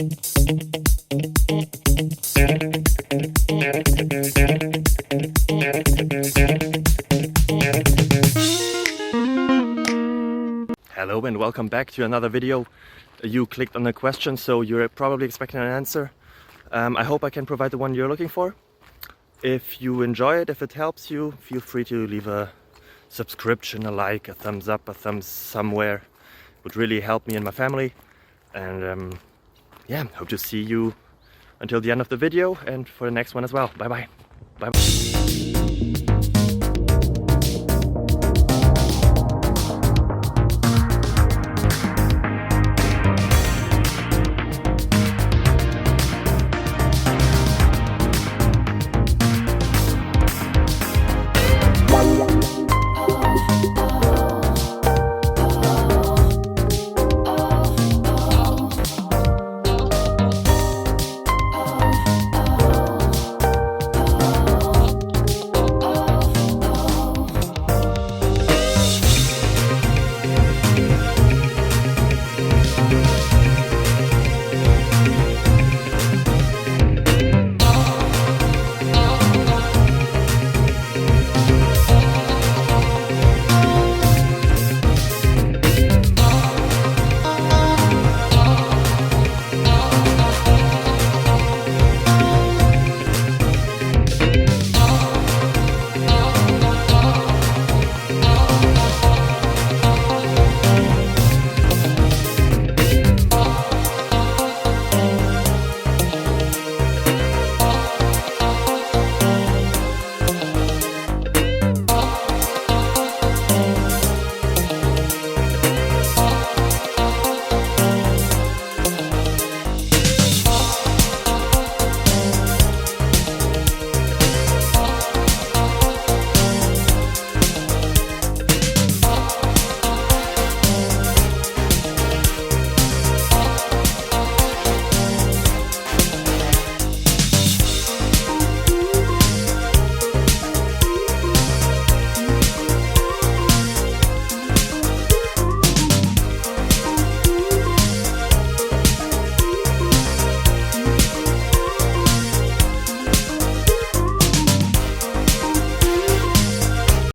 Hello and welcome back to another video. You clicked on a question, so you're probably expecting an answer. I hope I can provide the one you're looking for. If you enjoy it, if it helps you, feel free to leave a subscription, a like, a thumbs up, a thumbs somewhere. It would really help me and my family. And yeah, hope to see you until the end of the video and for the next one as well. Bye bye. Bye bye.